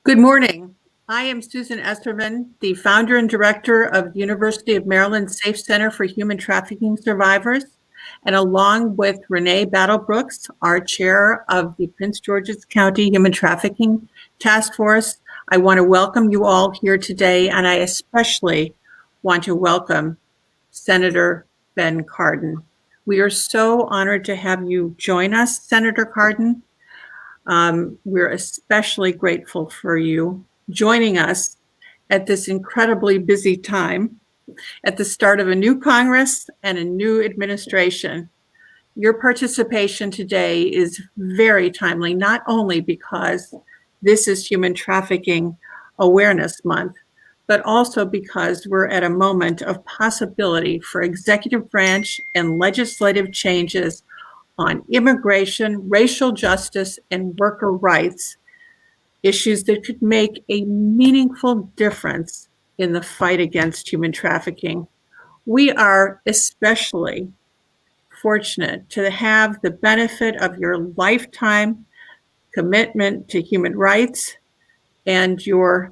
Good morning. I am Susan Esterman, the founder and director of the University of Maryland Safe Center for Human Trafficking Survivors, and along with Renee Brooks, our chair of the Prince George's County Human Trafficking Task Force, I want to welcome you all here today, and I especially want to welcome Senator Ben Cardin. We are so honored to have you join us, Senator Cardin. We're especially grateful for you joining us at this incredibly busy time at the start of a new Congress and a new administration. Your participation today is very timely, not only because this is Human Trafficking Awareness Month, but also because we're at a moment of possibility for executive branch and legislative changes on immigration, racial justice, and worker rights, issues that could make a meaningful difference in the fight against human trafficking. We are especially fortunate to have the benefit of your lifetime commitment to human rights and your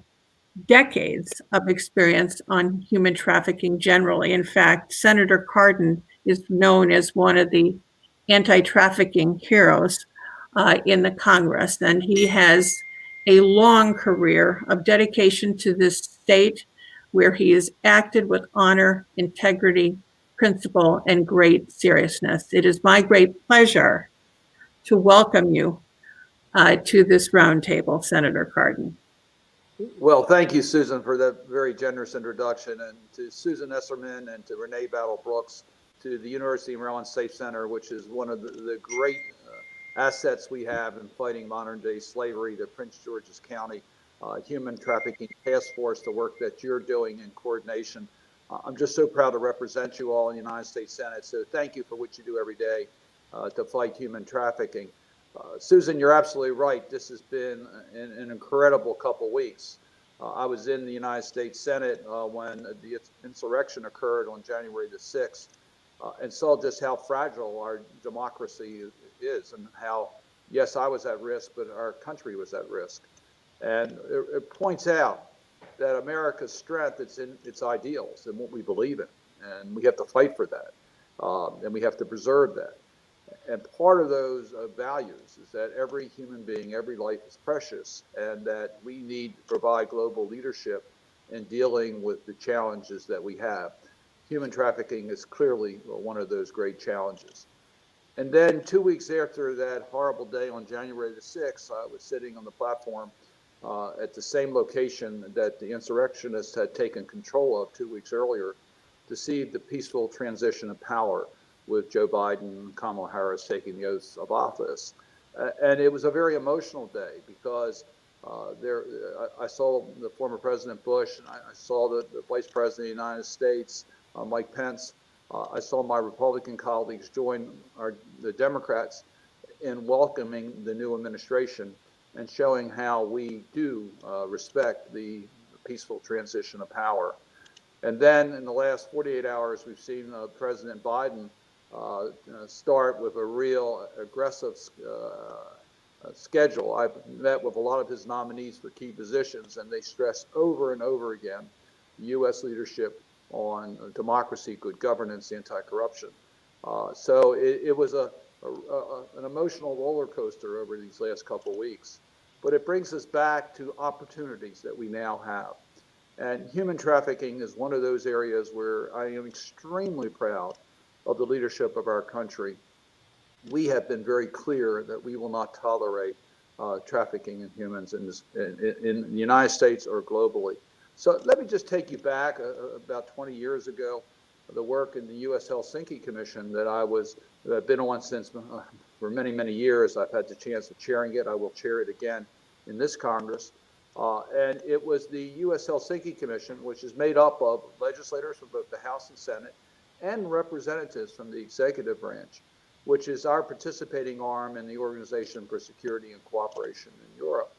decades of experience on human trafficking generally. In fact, Senator Cardin is known as one of the anti-trafficking heroes in the Congress, and he has a long career of dedication to this state where he has acted with honor, integrity, principle, and great seriousness. It is my great pleasure to welcome you to this roundtable, Senator Cardin. Well, thank you, Susan, for that very generous introduction, and to Susan Esserman and to Renee Brooks, to the University of Maryland Safe Center, which is one of the great assets we have in fighting modern-day slavery, the Prince George's County Human Trafficking Task Force, the work that you're doing in coordination. I'm just so proud to represent you all in the United States Senate, so thank you for what you do every day to fight human trafficking. Susan, you're absolutely right. This has been an incredible couple weeks. I was in the United States Senate when the insurrection occurred on January the 6th and saw just how fragile our democracy is and how, yes, I was at risk, but our country was at risk. And it points out that America's strength is in its ideals and what we believe in. And we have to fight for that. And we have to preserve that. And part of those values is that every human being, every life is precious, and that we need to provide global leadership in dealing with the challenges that we have. Human trafficking is clearly one of those great challenges. And then 2 weeks after that horrible day on January the 6th, I was sitting on the platform at the same location that the insurrectionists had taken control of 2 weeks earlier to see the peaceful transition of power with Joe Biden and Kamala Harris taking the oaths of office. And it was a very emotional day because I saw the former President Bush, and I saw the Vice President of the United States, Mike Pence. I saw my Republican colleagues join the Democrats in welcoming the new administration and showing how we do respect the peaceful transition of power. And then in the last 48 hours, we've seen President Biden start with a real aggressive schedule. I've met with a lot of his nominees for key positions, and they stress over and over again U.S. leadership on democracy, good governance, anti-corruption. So it was an emotional roller coaster over these last couple of weeks. But it brings us back to opportunities that we now have. And human trafficking is one of those areas where I am extremely proud of the leadership of our country. We have been very clear that we will not tolerate trafficking in humans in the United States or globally. So let me just take you back about 20 years ago, the work in the U.S. Helsinki Commission that I've been on since for many, many years. I've had the chance of chairing it. I will chair it again in this Congress. And it was the U.S. Helsinki Commission, which is made up of legislators from both the House and Senate and representatives from the executive branch, which is our participating arm in the Organization for Security and Cooperation in Europe.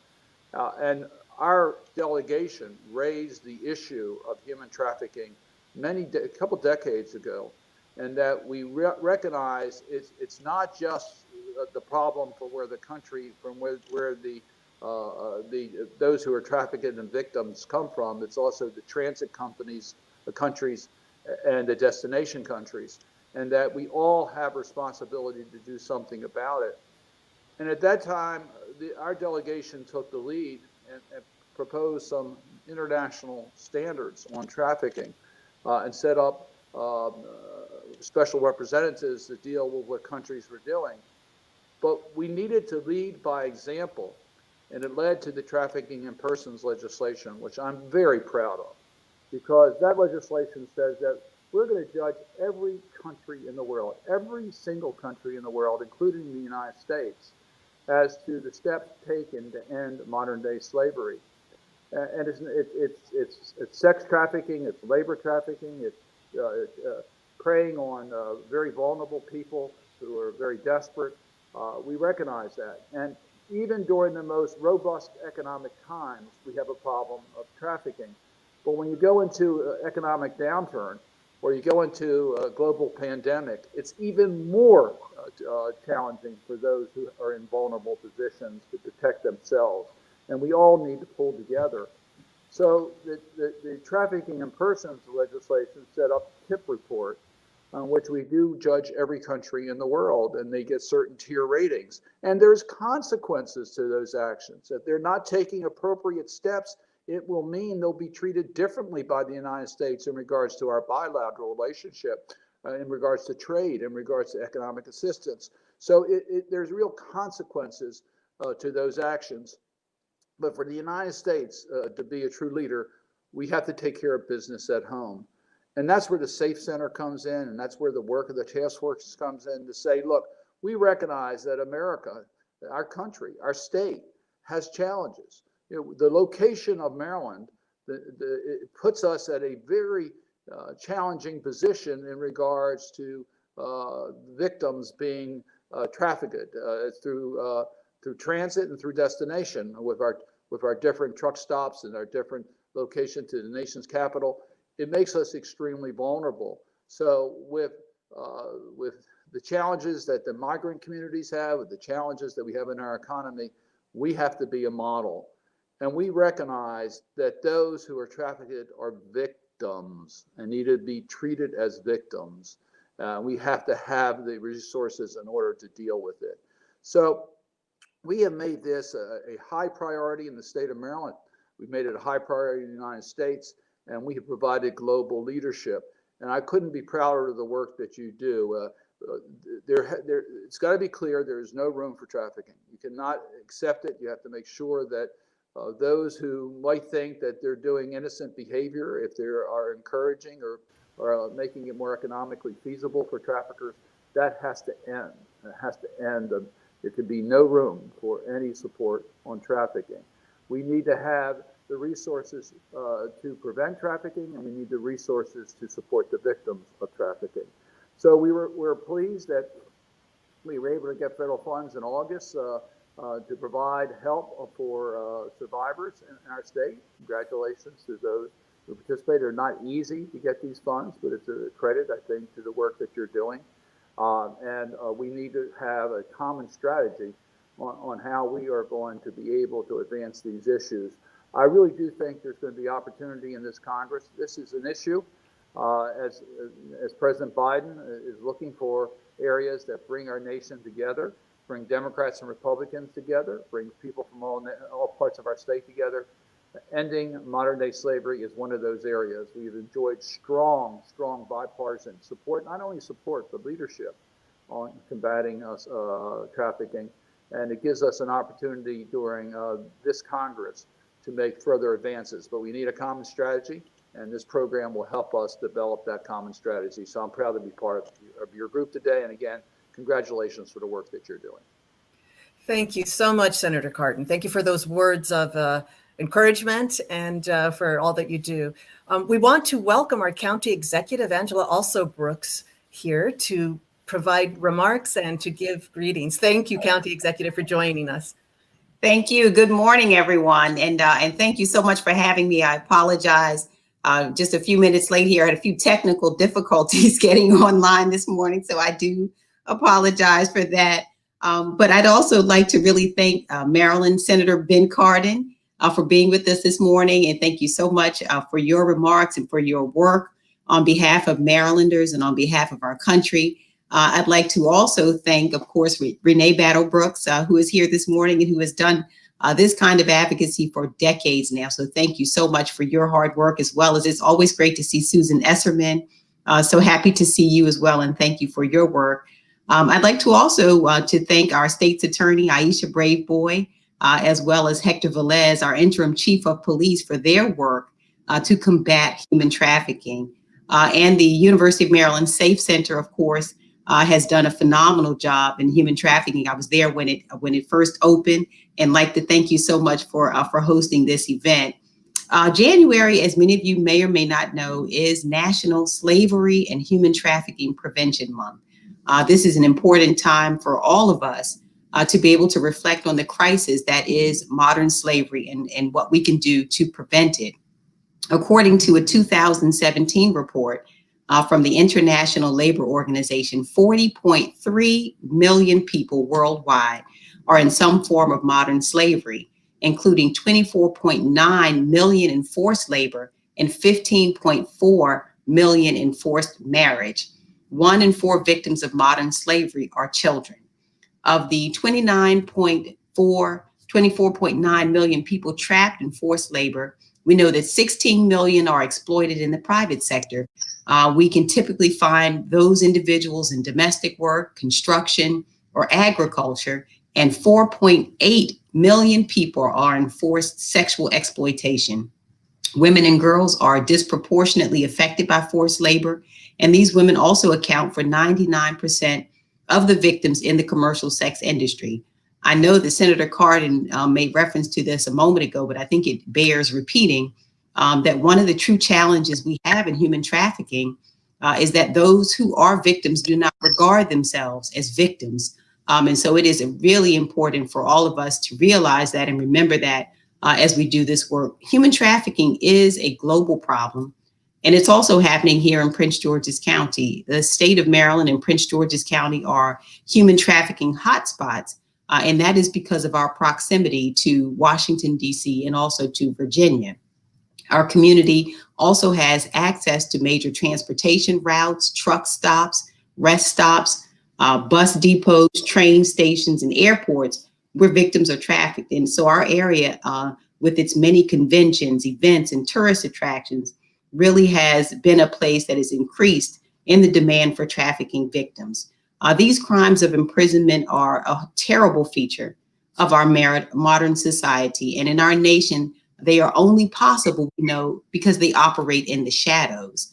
And our delegation raised the issue of human trafficking a couple decades ago, and that we recognize it's not just the problem for where the country, from where the those who are trafficked and victims come from. It's also the transit companies, the countries, and the destination countries, and that we all have responsibility to do something about it. And at that time, our delegation took the lead and proposed some international standards on trafficking and set up special representatives to deal with what countries were doing. But we needed to lead by example, and it led to the Trafficking in Persons legislation, which I'm very proud of, because that legislation says that we're going to judge every country in the world, every single country in the world, including the United States, as to the steps taken to end modern-day slavery. And it's sex trafficking, it's labor trafficking, it's preying on very vulnerable people who are very desperate. We recognize that. And even during the most robust economic times, we have a problem of trafficking. But when you go into economic downturn, or you go into a global pandemic, it's even more challenging for those who are in vulnerable positions to protect themselves. And we all need to pull together. So the Trafficking in Persons legislation set up a TIP report on which we do judge every country in the world, and they get certain tier ratings. And there's consequences to those actions. If they're not taking appropriate steps, it will mean they'll be treated differently by the United States in regards to our bilateral relationship, in regards to trade, in regards to economic assistance. So there's real consequences to those actions. But for the United States to be a true leader, we have to take care of business at home. And that's where the Safe Center comes in, and that's where the work of the task force comes in to say, look, we recognize that America, our country, our state, has challenges. You know, the location of Maryland, it puts us at a very challenging position in regards to victims being trafficked through transit and through destination with our different truck stops and our different location to the nation's capital. It makes us extremely vulnerable. So with the challenges that the migrant communities have, with the challenges that we have in our economy, we have to be a model. And we recognize that those who are trafficked are victims and need to be treated as victims. We have to have the resources in order to deal with it. So we have made this a high priority in the state of Maryland. We've made it a high priority in the United States, and we have provided global leadership. And I couldn't be prouder of the work that you do. It's got to be clear there is no room for trafficking. You cannot accept it. You have to make sure that those who might think that they're doing innocent behavior, if they are encouraging or making it more economically feasible for traffickers, that has to end. It has to end. There could be no room for any support on trafficking. We need to have the resources to prevent trafficking, and we need the resources to support the victims of trafficking. So we're pleased that we were able to get federal funds in August to provide help for survivors in our state. Congratulations to those who participated. They're not easy to get these funds, but it's a credit, I think, to the work that you're doing. And we need to have a common strategy on how we are going to be able to advance these issues. I really do think there's going to be opportunity in this Congress. This is an issue, as President Biden is looking for areas that bring our nation together, bring Democrats and Republicans together, bring people from all parts of our state together. Ending modern-day slavery is one of those areas. We've enjoyed strong bipartisan support, not only support, but leadership on combating trafficking. And it gives us an opportunity during this Congress to make further advances. But we need a common strategy, and this program will help us develop that common strategy. So I'm proud to be part of your group today. And again, congratulations for the work that you're doing. Thank you so much, Senator Cardin. Thank you for those words of encouragement and for all that you do. We want to welcome our County Executive, Angela Alsobrooks, here to provide remarks and to give greetings. Thank you, County Executive, for joining us. Thank you. Good morning, everyone. And thank you so much for having me. I apologize. Just a few minutes late here. I had a few technical difficulties getting online this morning, so I do apologize for that. But I'd also like to really thank Maryland Senator Ben Cardin for being with us this morning. And thank you so much for your remarks and for your work on behalf of Marylanders and on behalf of our country. I'd like to also thank, of course, Renee Battle-Brooks, who is here this morning and who has done this kind of advocacy for decades now. So thank you so much for your hard work, as well as it's always great to see Susan Esserman. So happy to see you as well, and thank you for your work. I'd like to also to thank our state's attorney, Aisha Braveboy, as well as Hector Velez, our interim chief of police, for their work to combat human trafficking. And the University of Maryland Safe Center, of course, has done a phenomenal job in human trafficking. I was there when it first opened, and like to thank you so much for hosting this event. January, as many of you may or may not know, is National Slavery and Human Trafficking Prevention Month. This is an important time for all of us to be able to reflect on the crisis that is modern slavery and what we can do to prevent it. According to a 2017 report from the International Labor Organization, 40.3 million people worldwide are in some form of modern slavery, including 24.9 million in forced labor and 15.4 million in forced marriage. 1 in 4 victims of modern slavery are children. Of the 24.9 million people trapped in forced labor, we know that 16 million are exploited in the private sector. We can typically find those individuals in domestic work, construction, or agriculture, and 4.8 million people are in forced sexual exploitation. Women and girls are disproportionately affected by forced labor, and these women also account for 99% of the victims in the commercial sex industry. I know that Senator Cardin made reference to this a moment ago, but I think it bears repeating that one of the true challenges we have in human trafficking is that those who are victims do not regard themselves as victims. And so it is really important for all of us to realize that and remember that as we do this work. Human trafficking is a global problem, and it's also happening here in Prince George's County. The state of Maryland and Prince George's County are human trafficking hotspots, and that is because of our proximity to Washington, D.C., and also to Virginia. Our community also has access to major transportation routes, truck stops, rest stops, bus depots, train stations, and airports where victims are trafficked. And so our area, with its many conventions, events, and tourist attractions, really has been a place that has increased in the demand for trafficking victims. These crimes of imprisonment are a terrible feature of our modern society. And in our nation, they are only possible, because they operate in the shadows.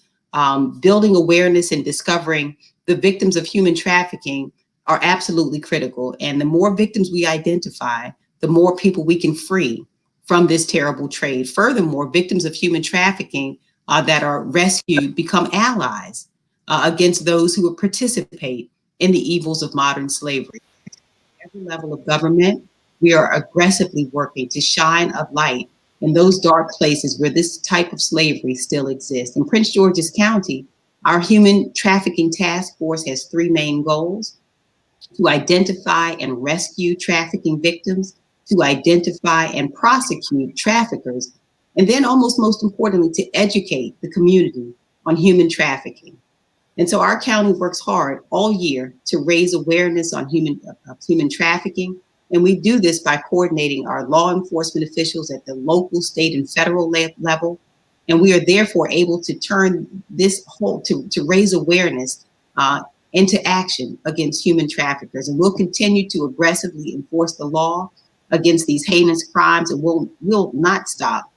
Building awareness and discovering the victims of human trafficking are absolutely critical. And the more victims we identify, the more people we can free from this terrible trade. Furthermore, victims of human trafficking that are rescued become allies against those who participate in the evils of modern slavery. At every level of government, we are aggressively working to shine a light in those dark places where this type of slavery still exists. In Prince George's County, our Human Trafficking Task Force has 3 main goals: to identify and rescue trafficking victims, to identify and prosecute traffickers, and then most importantly, to educate the community on human trafficking. And so our county works hard all year to raise awareness on human trafficking. And we do this by coordinating our law enforcement officials at the local, state, and federal level. And we are therefore able to turn this to raise awareness into action against human traffickers. And we'll continue to aggressively enforce the law against these heinous crimes, and we'll not stop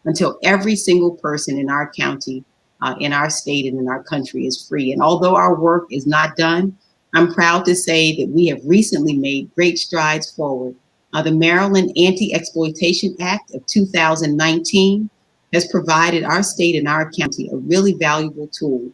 until every single person in our county, in our state, and in our country is free. And although our work is not done, I'm proud to say that we have recently made great strides forward. The Maryland Anti-Exploitation Act of 2019 has provided our state and our county a really valuable tool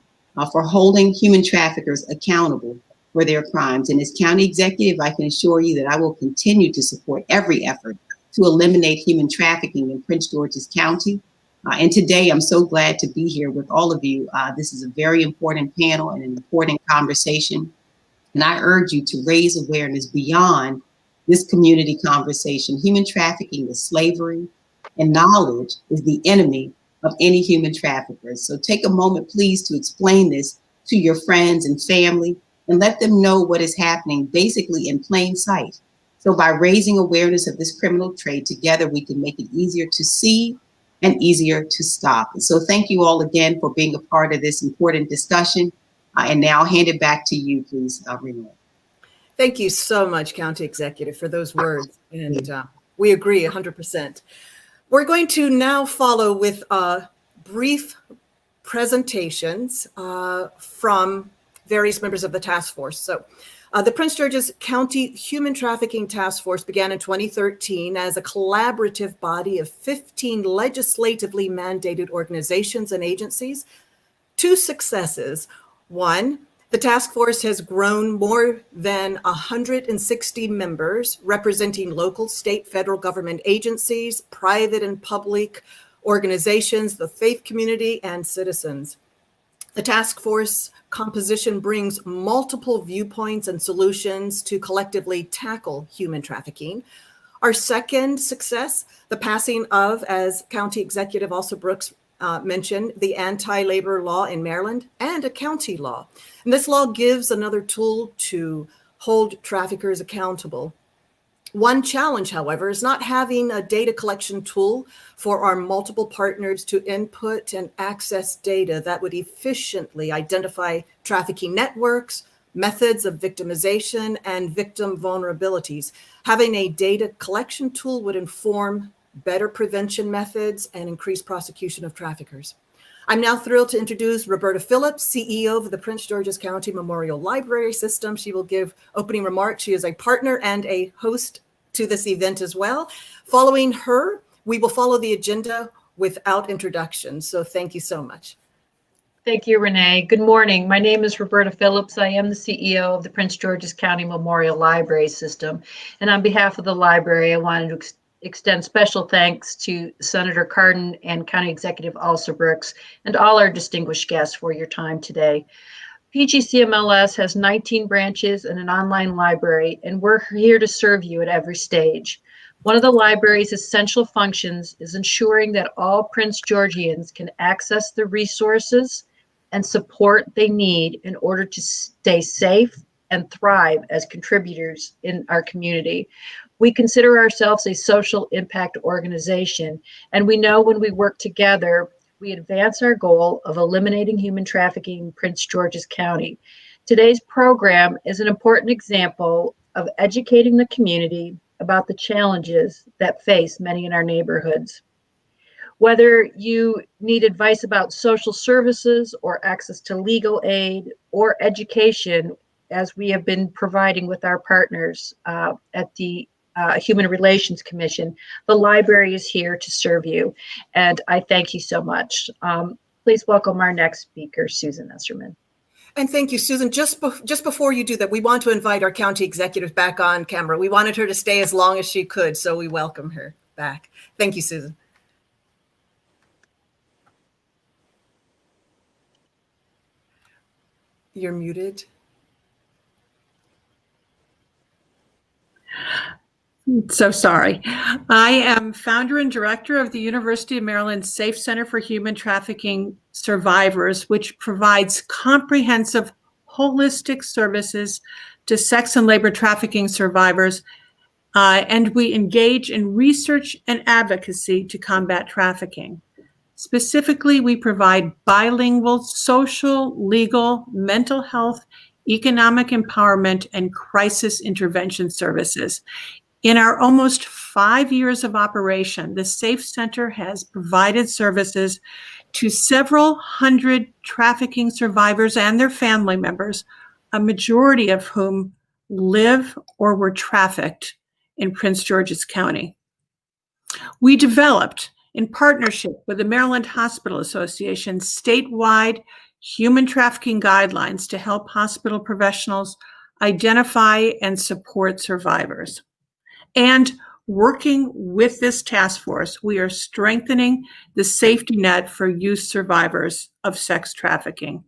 for holding human traffickers accountable for their crimes. And as county executive, I can assure you that I will continue to support every effort to eliminate human trafficking in Prince George's County. And today, I'm so glad to be here with all of you. This is a very important panel and an important conversation. And I urge you to raise awareness beyond this community conversation. Human trafficking is slavery, and knowledge is the enemy of any human traffickers. So take a moment, please, to explain this to your friends and family and let them know what is happening basically in plain sight. So by raising awareness of this criminal trade, together we can make it easier to see and easier to stop. And so thank you all again for being a part of this important discussion. And now I'll hand it back to you, please, Renee. Thank you so much, County Executive, for those words. And we agree 100%. We're going to now follow with brief presentations from various members of the task force. So the Prince George's County Human Trafficking Task Force began in 2013 as a collaborative body of 15 legislatively mandated organizations and agencies. Two successes. One, the task force has grown more than 160 members representing local, state, federal government agencies, private and public organizations, the faith community, and citizens. The task force composition brings multiple viewpoints and solutions to collectively tackle human trafficking. Our second success, the passing of, as County Executive Alsobrooks mentioned, the anti-labor law in Maryland and a county law. And this law gives another tool to hold traffickers accountable. One challenge, however, is not having a data collection tool for our multiple partners to input and access data that would efficiently identify trafficking networks, methods of victimization, and victim vulnerabilities. Having a data collection tool would inform better prevention methods and increase prosecution of traffickers. I'm now thrilled to introduce Roberta Phillips, CEO of the Prince George's County Memorial Library System. She will give opening remarks. She is a partner and a host to this event as well. Following her, we will follow the agenda without introduction. So thank you so much. Thank you, Renee. Good morning. My name is Roberta Phillips. I am the CEO of the Prince George's County Memorial Library System. And on behalf of the library, I wanted to extend special thanks to Senator Cardin and County Executive Alsobrooks and all our distinguished guests for your time today. PGCMLS has 19 branches and an online library, and we're here to serve you at every stage. One of the library's essential functions is ensuring that all Prince Georgians can access the resources and support they need in order to stay safe and thrive as contributors in our community. We consider ourselves a social impact organization, and we know when we work together, we advance our goal of eliminating human trafficking in Prince George's County. Today's program is an important example of educating the community about the challenges that face many in our neighborhoods. Whether you need advice about social services or access to legal aid or education, as we have been providing with our partners at the Human Relations Commission, the library is here to serve you. And I thank you so much. Please welcome our next speaker, Susan Esserman. And thank you, Susan. Just before you do that, we want to invite our county executive back on camera. We wanted her to stay as long as she could, so we welcome her back. Thank you, Susan. You're muted. So sorry. I am founder and director of the University of Maryland Safe Center for Human Trafficking Survivors, which provides comprehensive, holistic services to sex and labor trafficking survivors. And we engage in research and advocacy to combat trafficking. Specifically, we provide bilingual social, legal, mental health, economic empowerment, and crisis intervention services. In our almost 5 years of operation, the Safe Center has provided services to several hundred trafficking survivors and their family members, a majority of whom live or were trafficked in Prince George's County. We developed, in partnership with the Maryland Hospital Association, statewide human trafficking guidelines to help hospital professionals identify and support survivors. And working with this task force, we are strengthening the safety net for youth survivors of sex trafficking.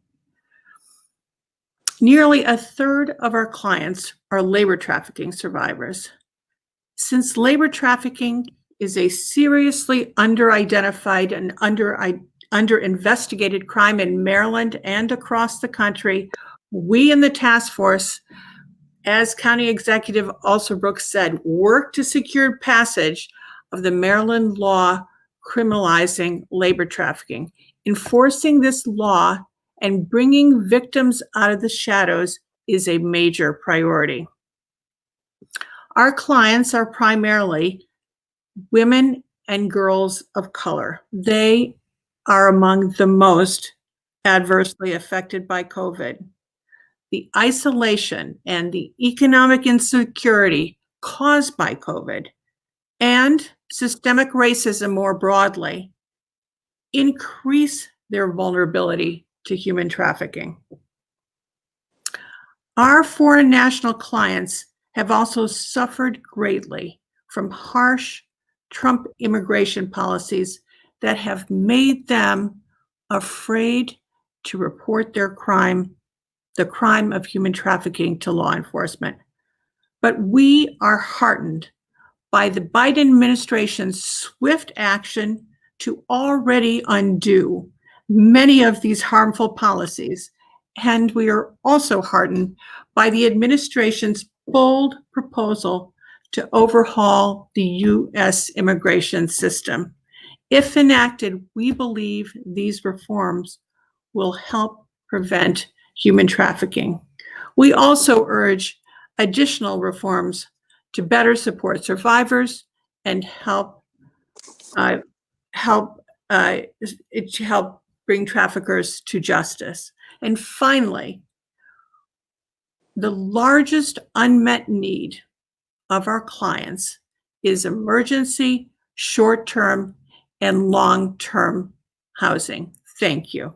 Nearly a third of our clients are labor trafficking survivors. Since labor trafficking is a seriously under-identified and under-investigated crime in Maryland and across the country, we in the task force, as County Executive Alsobrooks said, work to secure passage of the Maryland law criminalizing labor trafficking. Enforcing this law and bringing victims out of the shadows is a major priority. Our clients are primarily women and girls of color. They are among the most adversely affected by COVID. The isolation and the economic insecurity caused by COVID and systemic racism more broadly increase their vulnerability to human trafficking. Our foreign national clients have also suffered greatly from harsh Trump immigration policies that have made them afraid to report their crime, the crime of human trafficking, to law enforcement. But we are heartened by the Biden administration's swift action to already undo many of these harmful policies. And we are also heartened by the administration's bold proposal to overhaul the U.S. immigration system. If enacted, we believe these reforms will help prevent human trafficking. We also urge additional reforms to better support survivors and help bring traffickers to justice. And finally, the largest unmet need of our clients is emergency, short-term, and long-term housing. Thank you.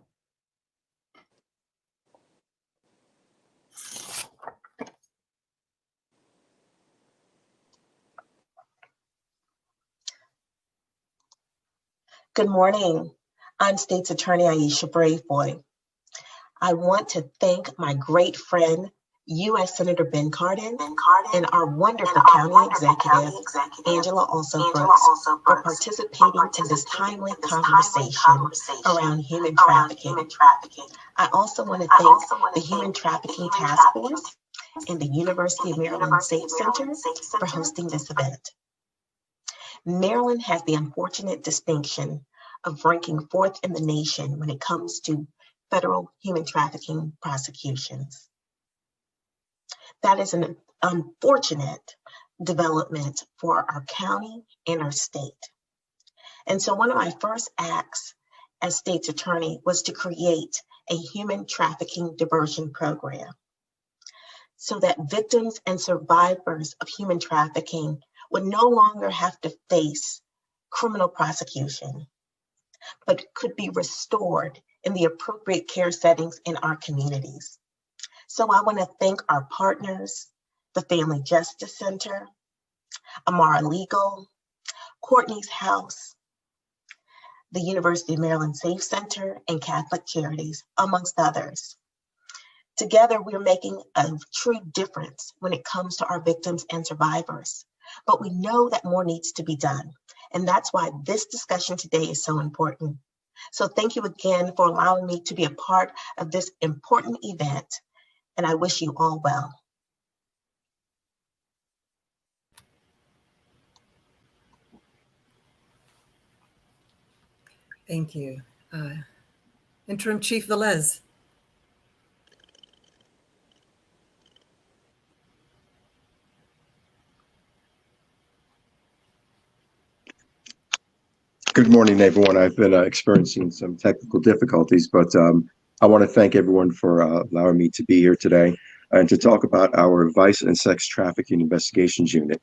Good morning. I'm State's Attorney Aisha Braveboy. I want to thank my great friend, U.S. Senator Ben Cardin, and our wonderful County Executive, Angela Alsobrooks, for participating in this timely conversation around human trafficking. I also want to thank the Human Trafficking Task Force and the University of Maryland Safe Center for hosting this event. Maryland has the unfortunate distinction of ranking fourth in the nation when it comes to federal human trafficking prosecutions. That is an unfortunate development for our county and our state. And so one of my first acts as state's attorney was to create a human trafficking diversion program so that victims and survivors of human trafficking would no longer have to face criminal prosecution, but could be restored in the appropriate care settings in our communities. So I want to thank our partners, the Family Justice Center, Amara Legal, Courtney's House, the University of Maryland Safe Center, and Catholic Charities, amongst others. Together, we're making a true difference when it comes to our victims and survivors. But we know that more needs to be done. And that's why this discussion today is so important. So thank you again for allowing me to be a part of this important event. And I wish you all well. Thank you. Interim Chief Velez. Good morning, everyone. I've been experiencing some technical difficulties, but I want to thank everyone for allowing me to be here today and to talk about our Vice and Sex Trafficking Investigations Unit.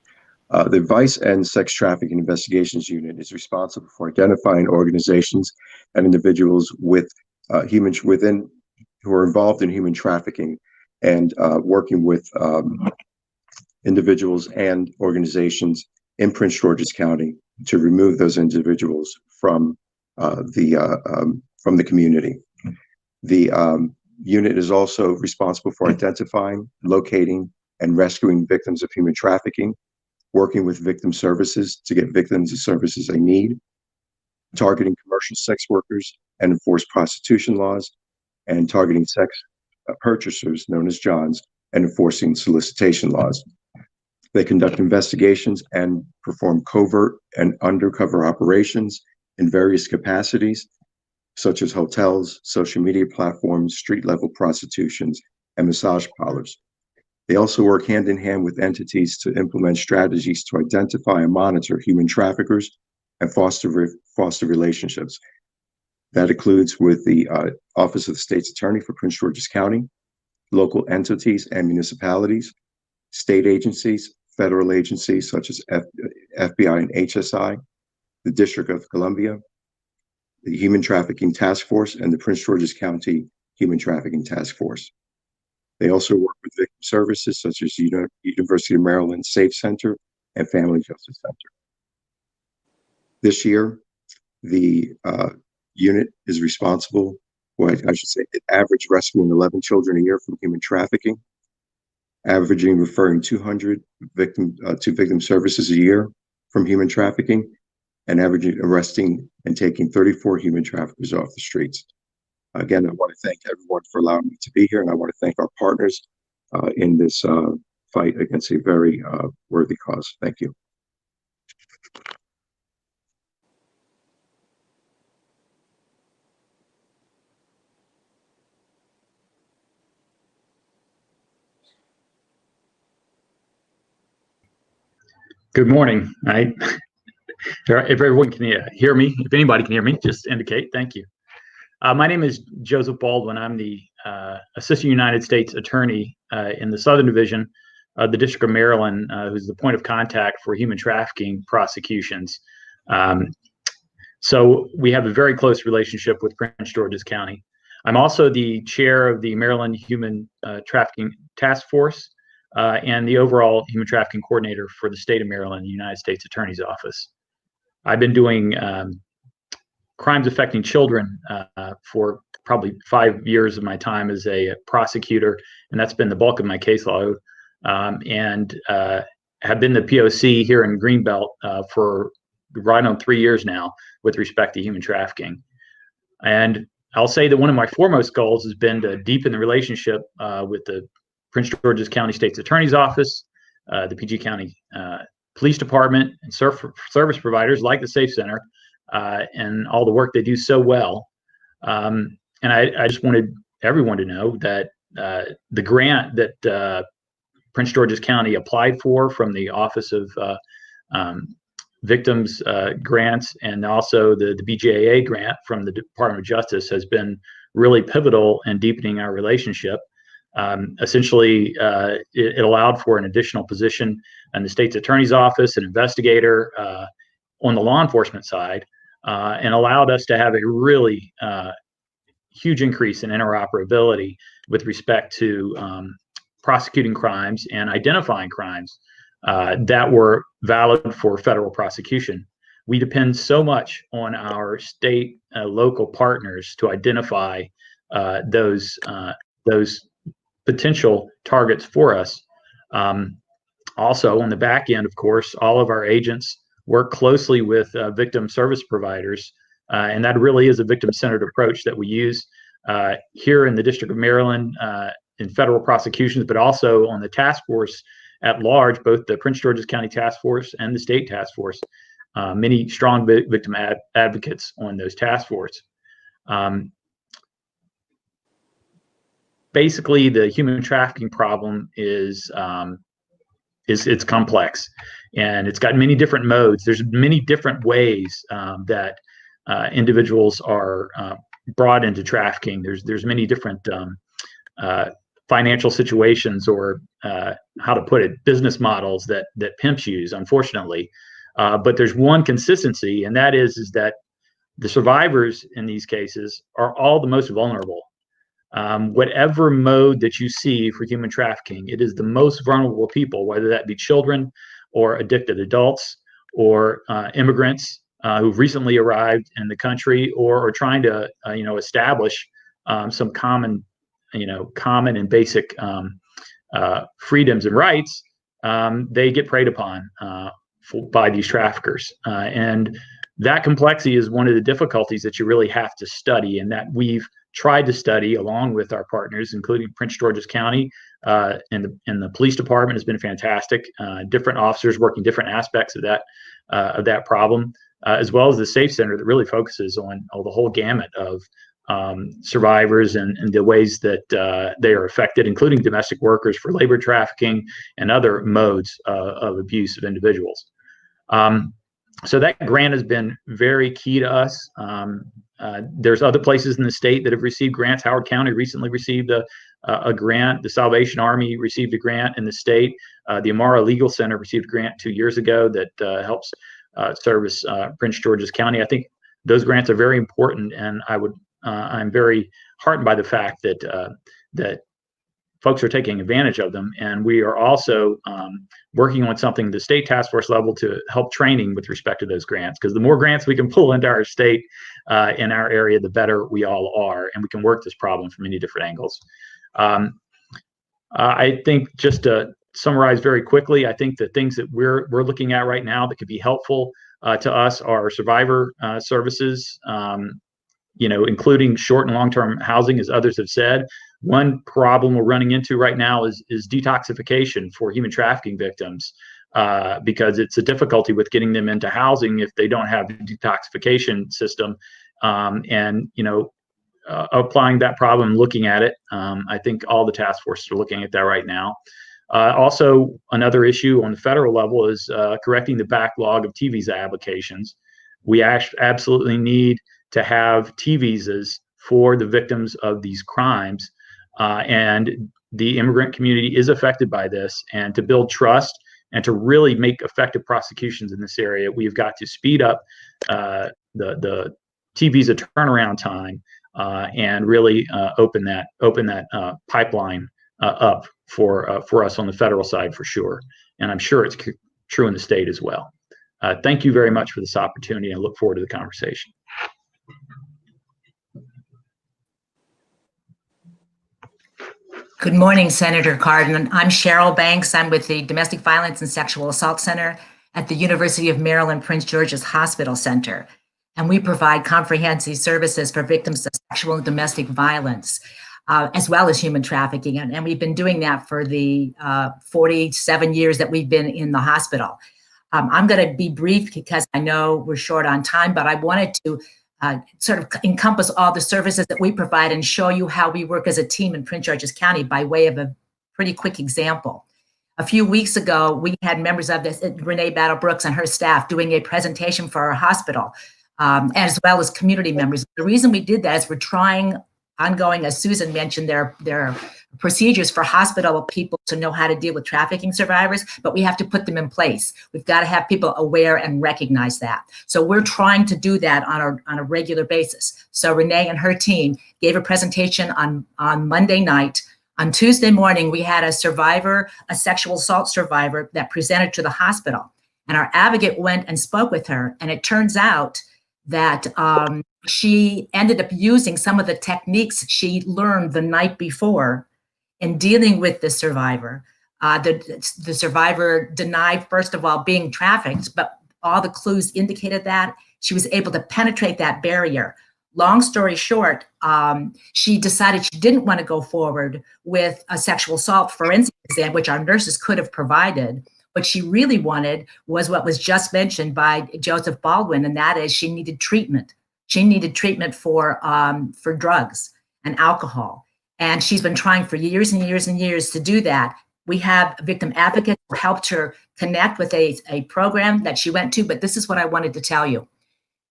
The Vice and Sex Trafficking Investigations Unit is responsible for identifying organizations and individuals with who are involved in human trafficking and working with individuals and organizations in Prince George's County to remove those individuals from the community. The unit is also responsible for identifying, locating, and rescuing victims of human trafficking, working with victim services to get victims the services they need, targeting commercial sex workers and enforce prostitution laws, and targeting sex purchasers known as Johns and enforcing solicitation laws. They conduct investigations and perform covert and undercover operations in various capacities, such as hotels, social media platforms, street-level prostitutions, and massage parlors. They also work hand in hand with entities to implement strategies to identify and monitor human traffickers and foster relationships. That includes with the Office of the State's Attorney for Prince George's County, local entities and municipalities, state agencies, federal agencies such as FBI and HSI, the District of Columbia, the Human Trafficking Task Force, and the Prince George's County Human Trafficking Task Force. They also work with victim services such as University of Maryland Safe Center and Family Justice Center. This year, the unit is responsible, well, I should say, it averaged rescuing 11 children a year from human trafficking, averaging referring 200 to victim services a year from human trafficking, and averaging arresting and taking 34 human traffickers off the streets. Again, I want to thank everyone for allowing me to be here, and I want to thank our partners in this fight against a very worthy cause. Thank you. Good morning. If everyone can hear me, if anybody can hear me, just indicate. Thank you. My name is Joseph Baldwin. I'm the Assistant United States Attorney in the Southern Division of the District of Maryland, who's the point of contact for human trafficking prosecutions. So we have a very close relationship with Prince George's County. I'm also the chair of the Maryland Human Trafficking Task Force and the overall human trafficking coordinator for the state of Maryland, the United States Attorney's Office. I've been doing crimes affecting children for probably 5 years of my time as a prosecutor, and that's been the bulk of my caseload, and have been the POC here in Greenbelt for right on 3 years now with respect to human trafficking. And I'll say that one of my foremost goals has been to deepen the relationship with the Prince George's County State's Attorney's Office, the PG County Police Department, and service providers like the Safe Center, and all the work they do so well. And I just wanted everyone to know that the grant that Prince George's County applied for from the Office of Victims Grants, and also the BJA grant from the Department of Justice, has been really pivotal in deepening our relationship. Essentially, it allowed for an additional position in the state's attorney's office, an investigator on the law enforcement side, and allowed us to have a really huge increase in interoperability with respect to prosecuting crimes and identifying crimes that were valid for federal prosecution. We depend so much on our state local partners to identify those potential targets for us. Also, on the back end, of course, all of our agents work closely with victim service providers, and that really is a victim-centered approach that we use here in the District of Maryland in federal prosecutions, but also on the task force at large, both the Prince George's County Task Force and the State Task Force. Many strong victim advocates on those task forces. Basically, the human trafficking problem is it's complex, and it's got many different modes. There's many different ways that individuals are brought into trafficking. There's many different financial situations, or how to put it, business models that pimps use, unfortunately. But there's one consistency, and that is that the survivors in these cases are all the most vulnerable. Whatever mode that you see for human trafficking, it is the most vulnerable people, whether that be children or addicted adults or immigrants who've recently arrived in the country, or are trying to establish some common common and basic freedoms and rights, they get preyed upon by these traffickers. And that complexity is one of the difficulties that you really have to study, and that we've tried to study along with our partners, including Prince George's County, and the police department has been fantastic. Different officers working different aspects of that problem, as well as the Safe Center that really focuses on the whole gamut of survivors and the ways that they are affected, including domestic workers for labor trafficking and other modes of abuse of individuals. So that grant has been very key to us. There's other places in the state that have received grants. Howard County recently received a grant. The Salvation Army received a grant in the state. The Amara Legal Center received a grant 2 years ago that helps service Prince George's County. I think those grants are very important, and I'm very heartened by the fact that folks are taking advantage of them. And we are also working on something at the state task force level to help training with respect to those grants, because the more grants we can pull into our state, in our area, the better we all are, and we can work this problem from many different angles. I think, just to summarize very quickly, I think the things that we're looking at right now that could be helpful to us are survivor services, including short and long-term housing, as others have said. One problem we're running into right now is detoxification for human trafficking victims, because it's a difficulty with getting them into housing if they don't have a detoxification system. Applying that problem, looking at it, I think all the task forces are looking at that right now. Also, another issue on the federal level is correcting the backlog of T visa applications. We absolutely need to have T visas for the victims of these crimes. And the immigrant community is affected by this. And to build trust and to really make effective prosecutions in this area, we've got to speed up the T visa turnaround time, and really open that pipeline up for us on the federal side for sure. And I'm sure it's true in the state as well. Thank you very much for this opportunity, and look forward to the conversation. Good morning, Senator Cardin. I'm Cheryl Banks. I'm with the Domestic Violence and Sexual Assault Center at the University of Maryland Prince George's Hospital Center. And we provide comprehensive services for victims of sexual and domestic violence, as well as human trafficking. And we've been doing that for the 47 years that we've been in the hospital. I'm going to be brief because I know we're short on time, but I wanted to sort of encompass all the services that we provide and show you how we work as a team in Prince George's County by way of a pretty quick example. A few weeks ago, we had members of this, Renee Brooks and her staff, doing a presentation for our hospital, as well as community members. The reason we did that is we're trying ongoing, as Susan mentioned, there are procedures for hospital people to know how to deal with trafficking survivors, but we have to put them in place. We've got to have people aware and recognize that. So we're trying to do that on a regular basis. So Renee and her team gave a presentation on Monday night. On Tuesday morning, we had a survivor, a sexual assault survivor, that presented to the hospital. And our advocate went and spoke with her. And it turns out that she ended up using some of the techniques she learned the night before in dealing with the survivor. The survivor denied, first of all, being trafficked, but all the clues indicated that. She was able to penetrate that barrier. Long story short, she decided she didn't want to go forward with a sexual assault forensic exam, which our nurses could have provided. What she really wanted was what was just mentioned by Joseph Baldwin, and that is she needed treatment. She needed treatment for drugs and alcohol. And she's been trying for years and years and years to do that. We have a victim advocate who helped her connect with a program that she went to, but this is what I wanted to tell you.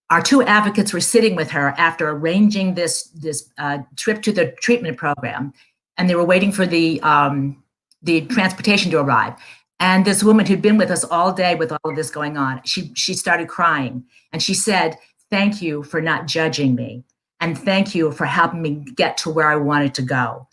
Our two advocates were sitting with her after arranging this trip to the treatment program, and they were waiting for the transportation to arrive. And this woman who'd been with us all day with all of this going on, she started crying, and she said, "Thank you for not judging me. And thank you for helping me get to where I wanted to go."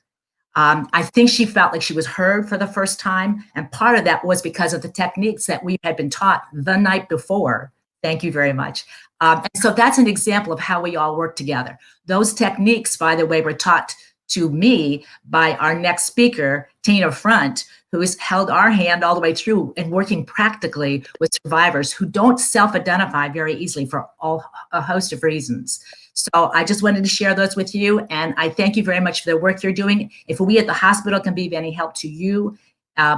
I think she felt like she was heard for the first time. And part of that was because of the techniques that we had been taught the night before. Thank you very much. And so that's an example of how we all work together. Those techniques, by the way, were taught to me by our next speaker, Tina Front, who has held our hand all the way through and working practically with survivors who don't self-identify very easily for a host of reasons. So I just wanted to share those with you, and I thank you very much for the work you're doing. If we at the hospital can be of any help to you,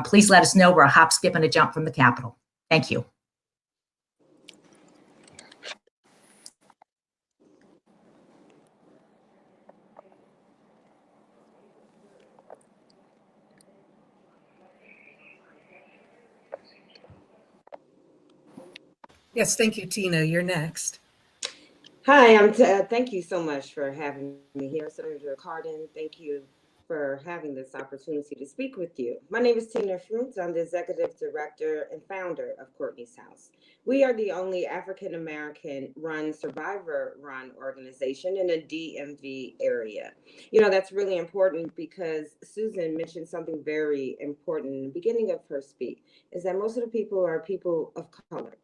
please let us know. We're a hop, skip, and a jump from the Capitol. Thank you. Yes, thank you, Tina. You're next. Hi, thank you so much for having me here, Senator Cardin. Thank you for having this opportunity to speak with you. My name is Tina Fruits. I'm the Executive Director and founder of Courtney's House. We are the only African-American run, survivor-run organization in a DMV area. You know, that's really important because Susan mentioned something very important in the beginning of her speech, is that most of the people are people of color.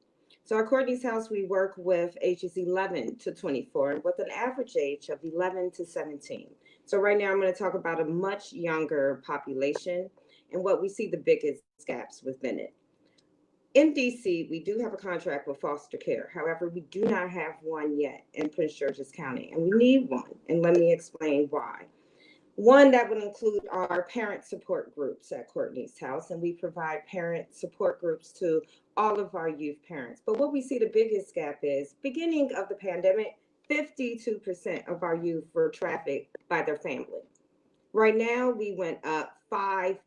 So at Courtney's House, we work with ages 11 to 24 with an average age of 11 to 17. So right now I'm going to talk about a much younger population and what we see the biggest gaps within it. In DC, we do have a contract with foster care. However, we do not have one yet in Prince George's County, and we need one. And let me explain why. One, that would include our parent support groups at Courtney's House, and we provide parent support groups to all of our youth parents. But what we see the biggest gap is, beginning of the pandemic, 52% of our youth were trafficked by their family. Right now, we went up 5%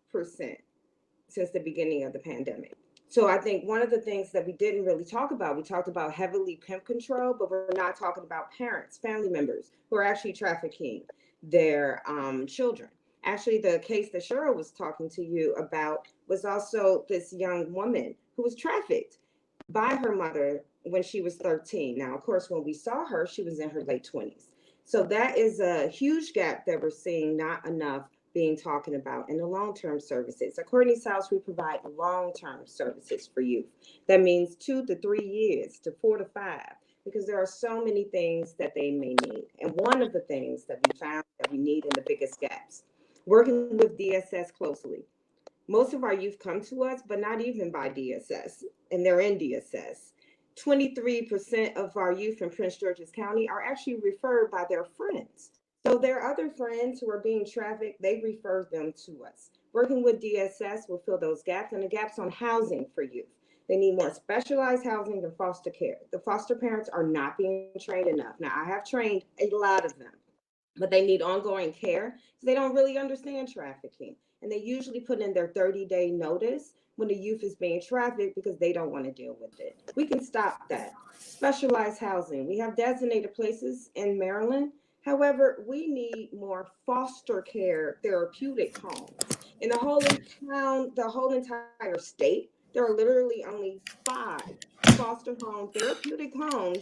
since the beginning of the pandemic. So I think one of the things that we didn't really talk about, we talked about heavily pimp control, but we're not talking about parents, family members who are actually trafficking their children. Actually, the case that Cheryl was talking to you about was also this young woman who was trafficked by her mother when she was 13. Now, of course, when we saw her, she was in her late 20s. So that is a huge gap that we're seeing, not enough being talking about in the long-term services. At Courtney's House, we provide long-term services for youth. That means 2 to 3 years to 4 to 5. Because there are so many things that they may need. And one of the things that we found that we need in the biggest gaps, working with DSS closely. Most of our youth come to us, but not even by DSS, and they're in DSS. 23% of our youth in Prince George's County are actually referred by their friends. So their other friends who are being trafficked, they refer them to us. Working with DSS will fill those gaps, and the gaps on housing for youth. They need more specialized housing than foster care. The foster parents are not being trained enough. Now, I have trained a lot of them, but they need ongoing care because they don't really understand trafficking. And they usually put in their 30-day notice when the youth is being trafficked because they don't want to deal with it. We can stop that. Specialized housing. We have designated places in Maryland. However, we need more foster care therapeutic homes. In the whole entire state, there are literally only 5 foster home therapeutic homes,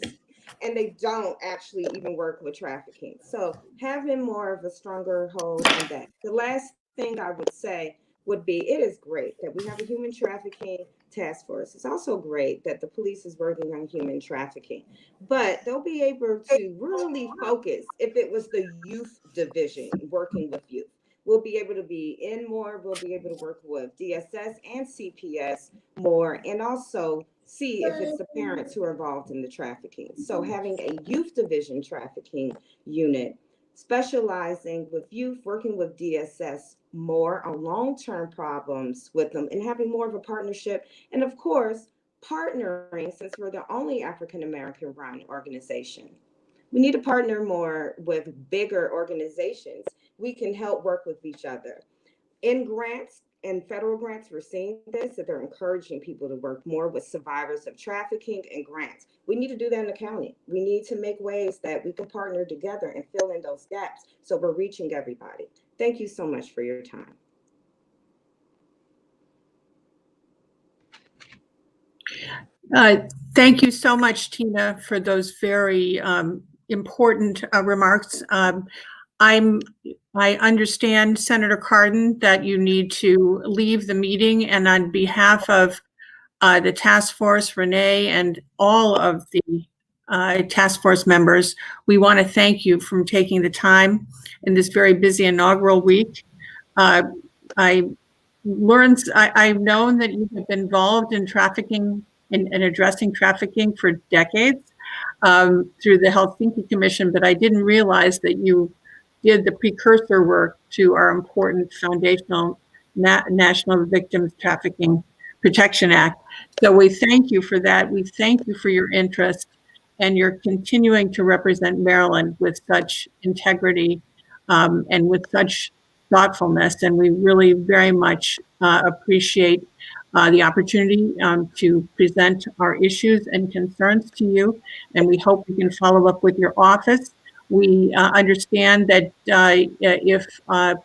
and they don't actually even work with trafficking. So having more of a stronger hold on that. The last thing I would say would be, it is great that we have a human trafficking task force. It's also great that the police is working on human trafficking, but they'll be able to really focus if it was the youth division working with youth. We'll be able to be in more, we'll be able to work with DSS and CPS more, and also see if it's the parents who are involved in the trafficking. So having a youth division trafficking unit, specializing with youth, working with DSS more on long-term problems with them, and having more of a partnership. And of course, partnering, since we're the only African-American run organization. We need to partner more with bigger organizations. We can help work with each other. In grants and federal grants, we're seeing this, that they're encouraging people to work more with survivors of trafficking and grants. We need to do that in the county. We need to make ways that we can partner together and fill in those gaps so we're reaching everybody. Thank you so much for your time. Thank you so much, Tina, for those very important remarks. I understand, Senator Cardin, that you need to leave the meeting, and on behalf of the task force, Renee, and all of the task force members, we want to thank you for taking the time in this very busy inaugural week. I've known that you have been involved in trafficking and addressing trafficking for decades through the Helsinki Commission, but I didn't realize that you did the precursor work to our important foundational National Victims Trafficking Protection Act. So we thank you for that. We thank you for your interest, and you're continuing to represent Maryland with such integrity and with such thoughtfulness. And we really very much appreciate the opportunity to present our issues and concerns to you. And we hope we can follow up with your office. We understand that if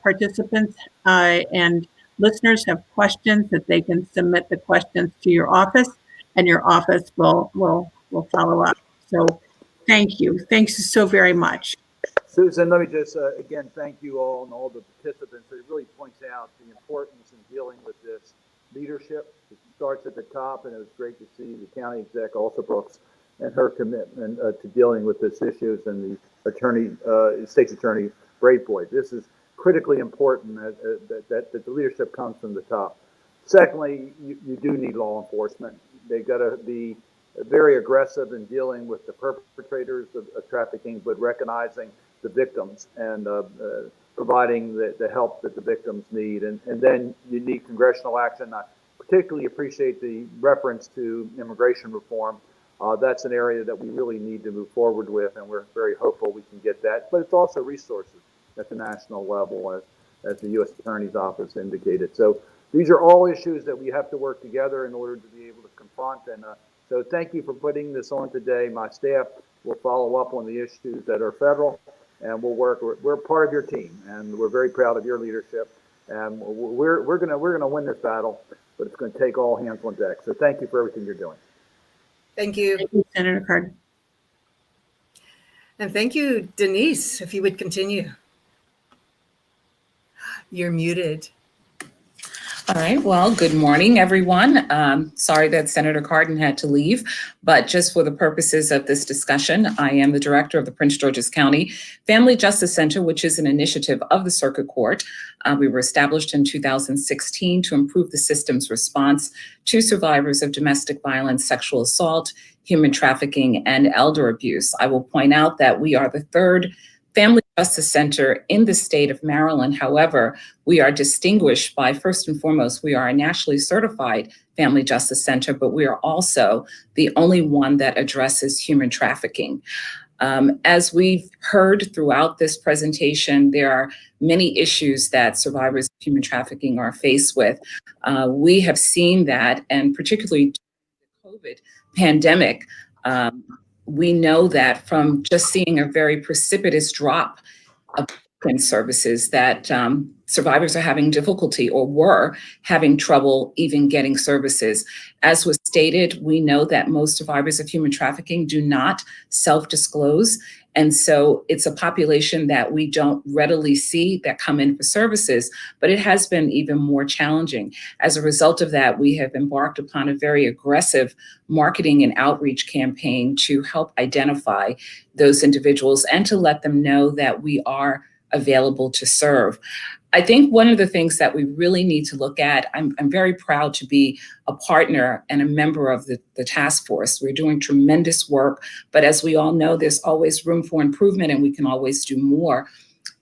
participants and listeners have questions, that they can submit the questions to your office, and your office will follow up. So thank you. Thanks so very much. Susan, let me just again thank you all and all the participants. It really points out the importance in dealing with this leadership. It starts at the top, and it was great to see the county exec Alsobrooks and her commitment to dealing with this issues, and the attorney, state's attorney Braveboy. This is critically important that the leadership comes from the top. Secondly, you do need law enforcement. They've got to be very aggressive in dealing with the perpetrators of trafficking, but recognizing the victims and providing the help that the victims need. And then you need congressional action. I particularly appreciate the reference to immigration reform. That's an area that we really need to move forward with, and we're very hopeful we can get that. But it's also resources at the national level, as the U.S. Attorney's Office indicated. So these are all issues that we have to work together in order to be able to confront. And so thank you for putting this on today. My staff will follow up on the issues that are federal, and we'll work. We're part of your team, and we're very proud of your leadership. And we're gonna win this battle, but it's going to take all hands on deck. So thank you for everything you're doing. Thank you. Thank you, Senator Cardin. And thank you, Denise, if you would continue. You're muted. All right. Well, good morning, everyone. Sorry that Senator Cardin had to leave, but just for the purposes of this discussion, I am the director of the Prince George's County Family Justice Center, which is an initiative of the Circuit Court. We were established in 2016 to improve the system's response to survivors of domestic violence, sexual assault, human trafficking, and elder abuse. I will point out that we are the third Family Justice Center in the state of Maryland. However, we are distinguished by, first and foremost, we are a nationally certified Family Justice Center, but we are also the only one that addresses human trafficking. As we've heard throughout this presentation, there are many issues that survivors of human trafficking are faced with. We have seen that, and particularly during the COVID pandemic, we know that from just seeing a very precipitous drop of services that survivors are having difficulty or were having trouble even getting services. As was stated, we know that most survivors of human trafficking do not self-disclose. And so it's a population that we don't readily see that come in for services, but it has been even more challenging. As a result of that, we have embarked upon a very aggressive marketing and outreach campaign to help identify those individuals and to let them know that we are available to serve. I think one of the things that we really need to look at, I'm very proud to be a partner and a member of the task force. We're doing tremendous work, but as we all know, there's always room for improvement and we can always do more.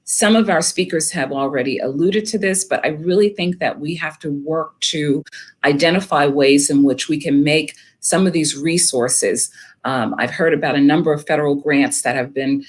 Some of our speakers have already alluded to this, but I really think that we have to work to identify ways in which we can make some of these resources. I've heard about a number of federal grants that have been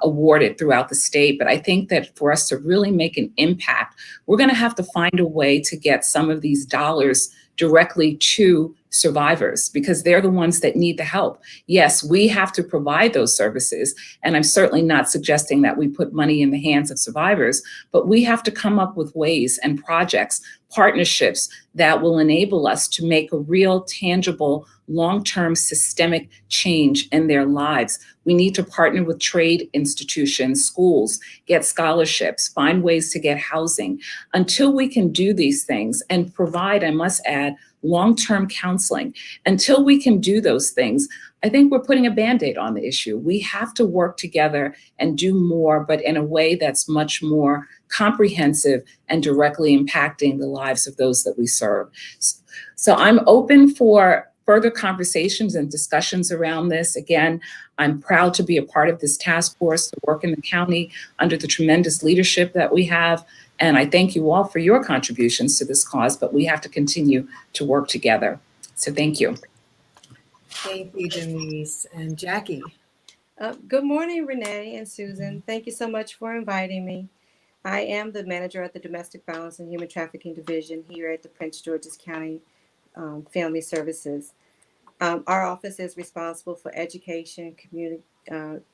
awarded throughout the state, but I think that for us to really make an impact, we're going to have to find a way to get some of these dollars directly to survivors because they're the ones that need the help. Yes, we have to provide those services, and I'm certainly not suggesting that we put money in the hands of survivors, but we have to come up with ways and projects, partnerships that will enable us to make a real, tangible, long-term systemic change in their lives. We need to partner with trade institutions, schools, get scholarships, find ways to get housing. Until we can do these things and provide, I must add, long-term counseling. Until we can do those things, I think we're putting a Band-Aid on the issue. We have to work together and do more, but in a way that's much more comprehensive and directly impacting the lives of those that we serve. So I'm open for further conversations and discussions around this. Again, I'm proud to be a part of this task force, to work in the county under the tremendous leadership that we have. And I thank you all for your contributions to this cause, but we have to continue to work together. So thank you. Thank you, Denise. And Jackie. Good morning, Renee and Susan. Thank you so much for inviting me. I am the manager at the Domestic Violence and Human Trafficking Division here at the Prince George's County Family Services. Our office is responsible for education,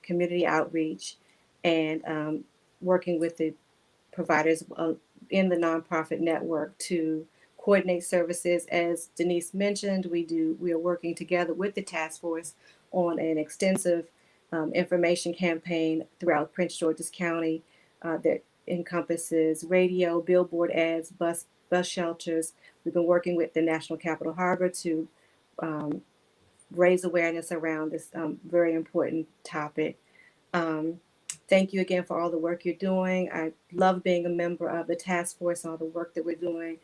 community outreach, and working with the providers in the nonprofit network to coordinate services. As Denise mentioned, we are working together with the task force on an extensive information campaign throughout Prince George's County that encompasses radio, billboard ads, bus shelters. We've been working with the National Capital Harbor to raise awareness around this very important topic. Thank you again for all the work you're doing. I love being a member of the task force and all the work that we're doing.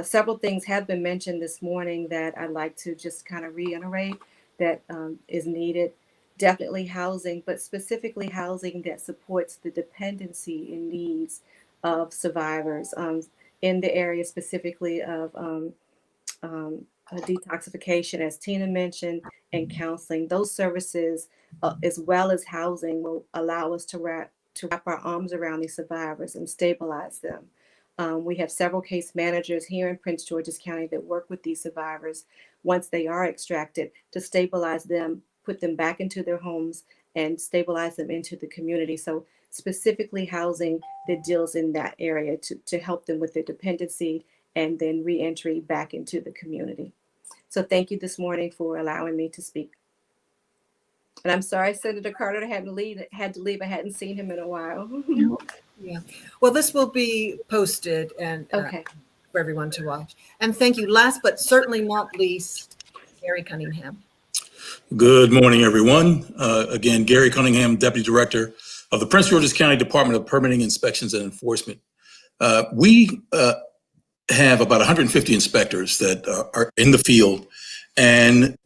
Several things have been mentioned this morning that I'd like to just kind of reiterate that is needed. Definitely housing, but specifically housing that supports the dependency and needs of survivors in the area specifically of detoxification, as Tina mentioned, and counseling. Those services, as well as housing, will allow us to wrap our arms around these survivors and stabilize them. We have several case managers here in Prince George's County that work with these survivors once they are extracted to stabilize them, put them back into their homes, and stabilize them into the community. So specifically housing that deals in that area to help them with their dependency and then reentry back into the community. So thank you this morning for allowing me to speak. And I'm sorry, Senator Carter had to leave. I hadn't seen him in a while. Yeah. Well, this will be posted and Okay. for everyone to watch. And thank you. Last but certainly not least, Gary Cunningham. Good morning, everyone. Again, Gary Cunningham, Deputy Director of the Prince George's County Department of Permitting, Inspections, and Enforcement. We have about 150 inspectors that are in the field, and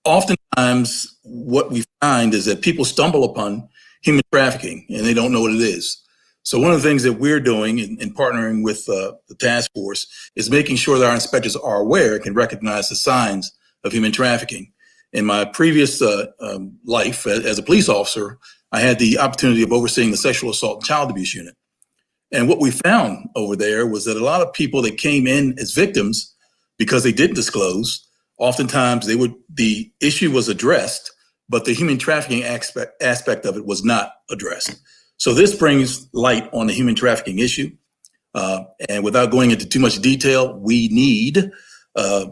oftentimes what we find is that people stumble upon human trafficking and they don't know what it is. So one of the things that we're doing in partnering with the task force is making sure that our inspectors are aware and can recognize the signs of human trafficking. In my previous life as a police officer, I had the opportunity of overseeing the sexual assault and child abuse unit. And what we found over there was that a lot of people that came in as victims, because they didn't disclose, oftentimes the issue was addressed, but the human trafficking aspect of it was not addressed. So this brings light on the human trafficking issue. And without going into too much detail, we need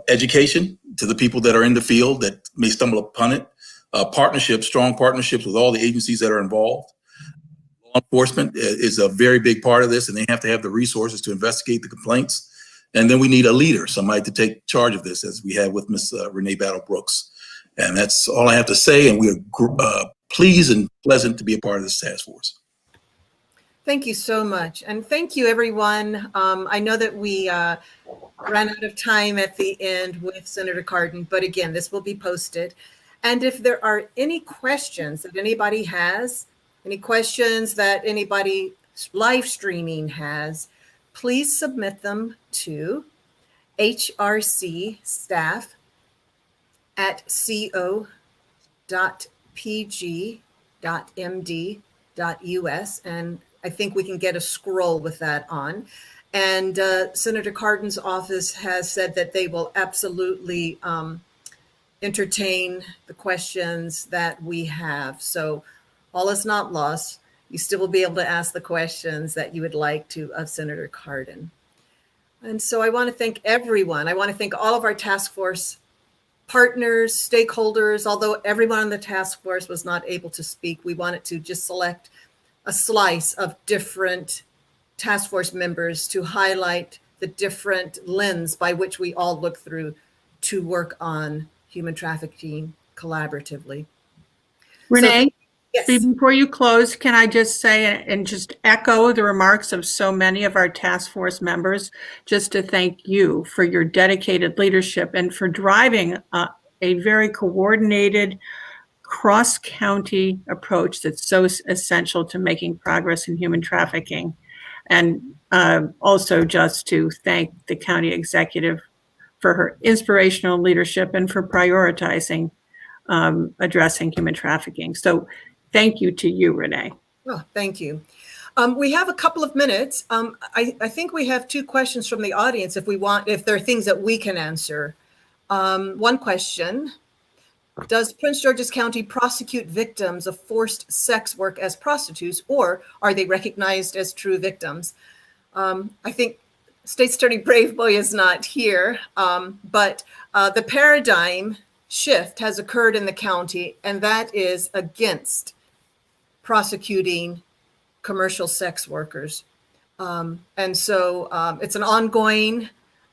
education to the people that are in the field that may stumble upon it, strong partnerships with all the agencies that are involved. Law enforcement is a very big part of this, and they have to have the resources to investigate the complaints. And then we need a leader, somebody to take charge of this, as we have with Ms. Renee Brooks. And that's all I have to say, and we are pleased and pleasant to be a part of this task force. Thank you so much. And thank you, everyone. I know that we ran out of time at the end with Senator Cardin, but again, this will be posted. And if there are any questions that anybody has, any questions that anybody live streaming has, please submit them to hrc.co.pg.md.us. And I think we can get a scroll with that on. And Senator Cardin's office has said that they will absolutely entertain the questions that we have. So all is not lost. You still will be able to ask the questions that you would like to of Senator Cardin. And so I want to thank everyone. I want to thank all of our task force partners, stakeholders. Although everyone on the task force was not able to speak, we wanted to just select a slice of different task force members to highlight the different lens by which we all look through to work on human trafficking collaboratively. Renee, Yes. before you close, can I just say and just echo the remarks of so many of our task force members, just to thank you for your dedicated leadership and for driving a very coordinated cross-county approach that's so essential to making progress in human trafficking. And also just to thank the county executive for her inspirational leadership and for prioritizing addressing human trafficking. So thank you to you, Renee. Oh, thank you. We have a couple of minutes. I think we have two questions from the audience if there are things that we can answer. One question: does Prince George's County prosecute victims of forced sex work as prostitutes, or are they recognized as true victims? I think State's Attorney Braveboy is not here, but the paradigm shift has occurred in the county, and that is against prosecuting commercial sex workers. And so it's an ongoing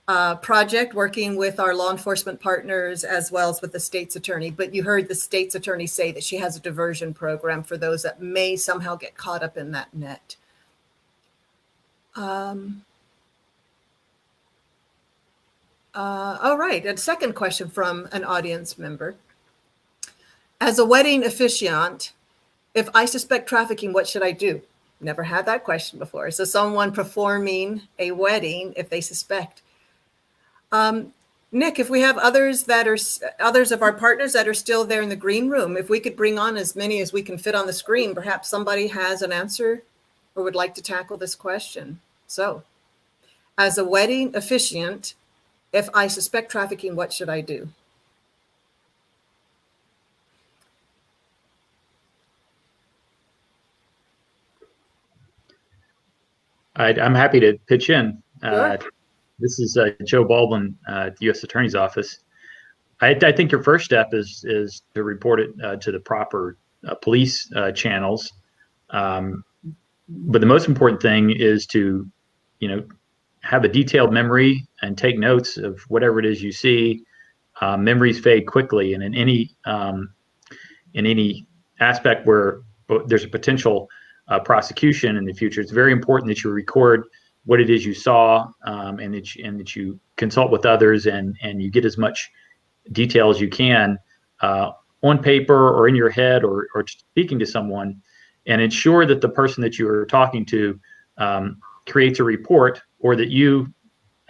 project working with our law enforcement partners as well as with the state's attorney. But you heard the state's attorney say that she has a diversion program for those that may somehow get caught up in that net. All right, a second question from an audience member. As a wedding officiant, if I suspect trafficking, what should I do? Never had that question before. So someone performing a wedding, if they suspect. Nick, if we have others of our partners that are still there in the green room, if we could bring on as many as we can fit on the screen, perhaps somebody has an answer or would like to tackle this question. So, as a wedding officiant, if I suspect trafficking, what should I do? I'm happy to pitch in. Sure. This is Joe Baldwin at the U.S. Attorney's Office. I think your first step is to report it to the proper police channels. But the most important thing is to, have a detailed memory and take notes of whatever it is you see. Memories fade quickly, and in any aspect where there's a potential prosecution in the future, it's very important that you record what it is you saw, and that you consult with others and you get as much detail as you can on paper or in your head or speaking to someone, and ensure that the person that you are talking to creates a report, or that you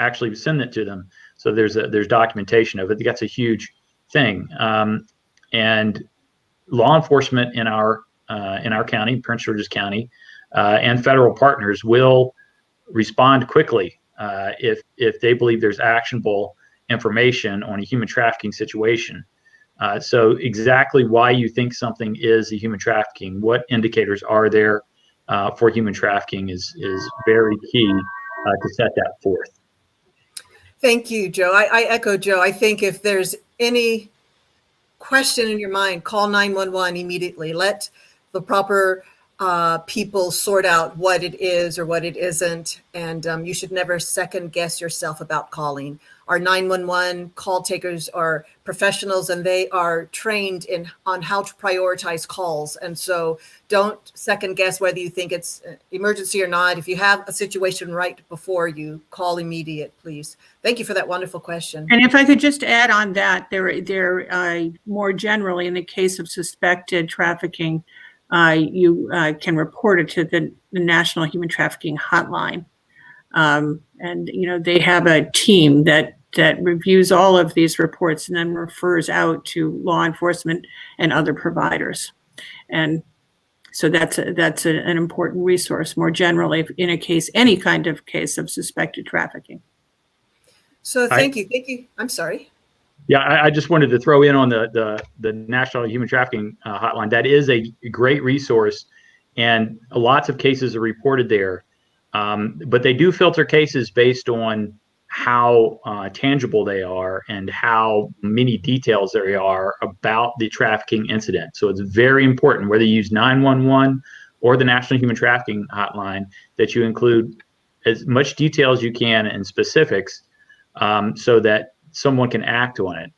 actually send it to them. So there's documentation of it. That's a huge thing. And law enforcement in our county, Prince George's County, and federal partners will respond quickly if they believe there's actionable information on a human trafficking situation. So exactly why you think something is a human trafficking, what indicators are there for human trafficking is very key to set that forth. Thank you, Joe. I echo Joe. I think if there's any question in your mind, call 911 immediately. Let the proper people sort out what it is or what it isn't. And you should never second guess yourself about calling. Our 911 call takers are professionals, and they are trained on how to prioritize calls. And so don't second guess whether you think it's an emergency or not. If you have a situation right before you, call immediate, please. Thank you for that wonderful question. And if I could just add on that, there more generally, in the case of suspected trafficking, you can report it to the National Human Trafficking Hotline. And, they have a team that reviews all of these reports and then refers out to law enforcement and other providers. And so that's an important resource more generally in any kind of case of suspected trafficking. So thank you. I'm sorry. Yeah, I just wanted to throw in on the National Human Trafficking Hotline. That is a great resource, and lots of cases are reported there. But they do filter cases based on how tangible they are and how many details there are about the trafficking incident. So it's very important, whether you use 911 or the National Human Trafficking Hotline, that you include as much detail as you can and specifics, so that someone can act on it.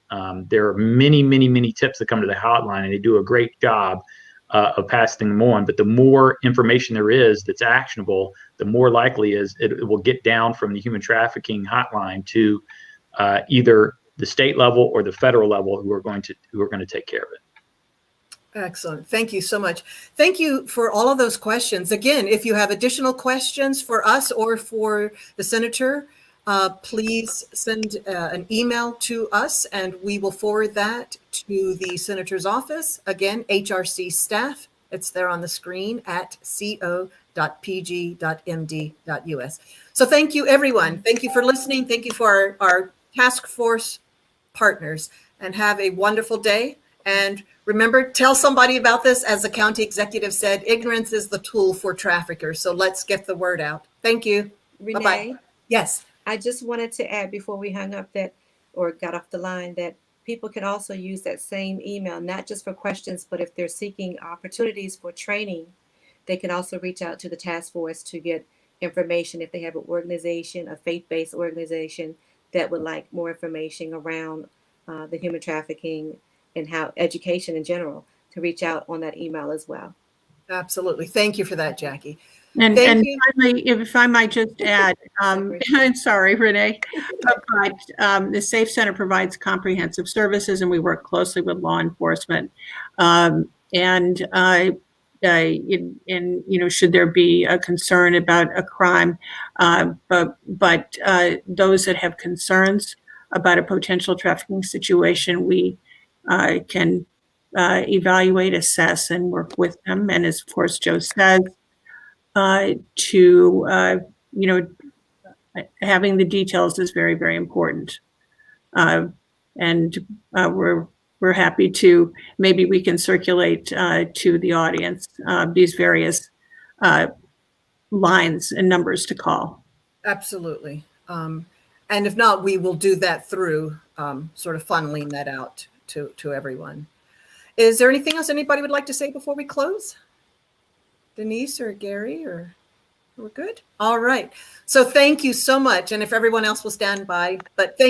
There are many, many, many tips that come to the hotline, and they do a great job of passing them on. But the more information there is that's actionable, the more likely is it will get down from the human trafficking hotline to either the state level or the federal level who are going to take care of it. Excellent. Thank you so much. Thank you for all of those questions. Again, if you have additional questions for us or for the senator, please send an email to us and we will forward that to the senator's office. Again, HRC staff, it's there on the screen at co.pg.md.us. So thank you, everyone. Thank you for listening. Thank you for our task force partners, and have a wonderful day. And remember, tell somebody about this. As the county executive said, ignorance is the tool for traffickers. So let's get the word out. Thank you. Renee, Bye-bye. Yes. I just wanted to add before we hung up or got off the line, that people can also use that same email, not just for questions, but if they're seeking opportunities for training, they can also reach out to the task force to get information if they have an organization, a faith-based organization that would like more information around the human trafficking and how education in general, to reach out on that email as well. Absolutely. Thank you for that, Jackie. And you. finally, if I might just add, I'm sorry, Renee, but the Safe Center provides comprehensive services, and we work closely with law enforcement. Should there be a concern about a crime, but those that have concerns about a potential trafficking situation, we can evaluate, assess, and work with them. And as of course Joe says, having the details is very, very important. And we're happy to, maybe we can circulate to the audience these various lines and numbers to call. Absolutely. And if not, we will do that through sort of funneling that out to everyone. Is there anything else anybody would like to say before we close? Denise or Gary, or we're good? All right. So thank you so much. And if everyone else will stand by, but thank